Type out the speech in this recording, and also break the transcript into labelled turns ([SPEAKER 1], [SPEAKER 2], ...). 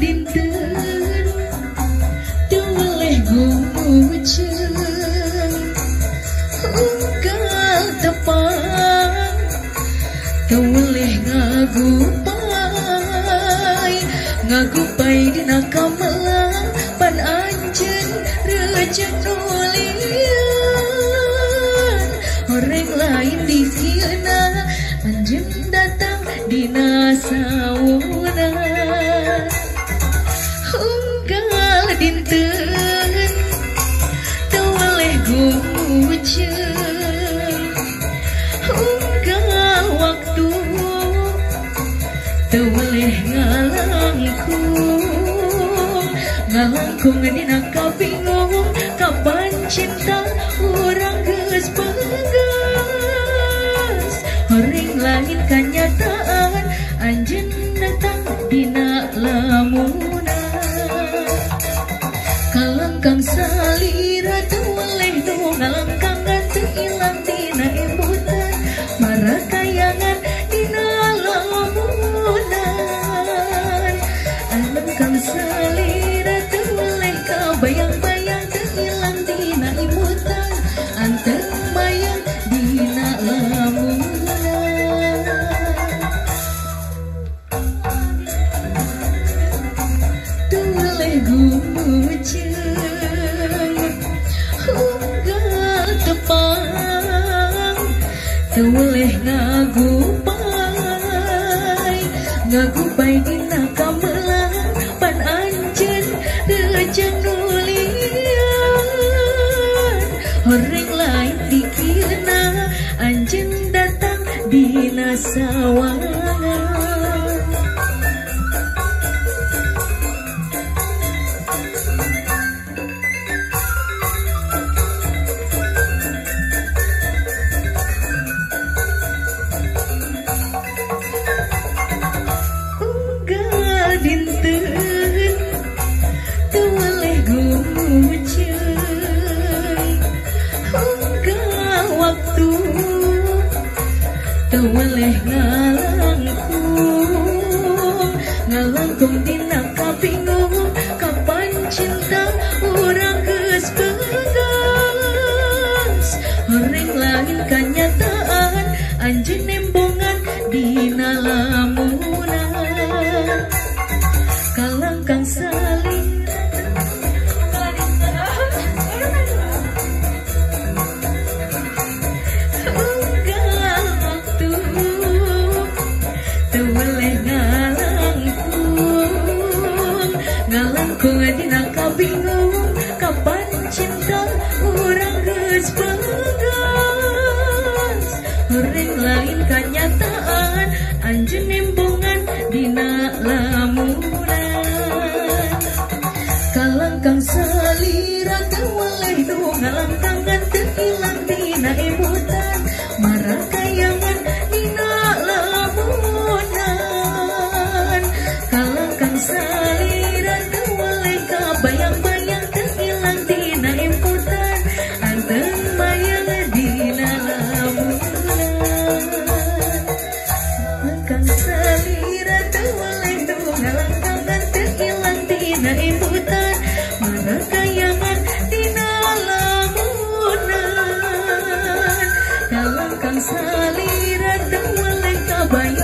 [SPEAKER 1] dinten teweleh guceng unggal tepang teweleh ngagupay dina kamelang pan anjen rejek nulian orang lain di sieuna anjen datang dina sawuna unggal dinten teweleh guceng unggal waktu teweleh ngalangkung dina kabingung kapan cinta urang geus penggas orang lain kenyataan anjeun datang dina lamunan kalangkang salira teweleh nu ngalangkangan teu ilang dina imbutan marakayangan dina lamunan alangkang salira teweleh kabayang-bayang teu ilang dina imbutan anteng bayang dina lamunan teweleh guceng unggal tepang teweleh ngagupay dina kamelang pan anjeun rejeng nulian orang lain dikirna anjeun datang dina sawangan dinten teweleh guceng unggal waktu teweleh ngalangkung dina kabingung kapan cinta urang geus penggas orang lain kenyataan anjeun nembongan dina lamunan kalangkang saling unggal waktu teweleh ngalangkung dina kabingung kapan cinta urang geus penggas orang lain kenyataan anjeun nembongan dina lamunan kalangkang salira teweleh nu ngalangkangan teu ilang dina imbutan marakayangan dina lamunan kalangkang salira teweleh kabayang-bayang teu ilang dina imbutan anteng bayang dina lamunan kalangkang salira teweleh nu ngalangkangan teu ilang dina imbutan marakayangan dina lamunan kalangkang salira teweleh kabayang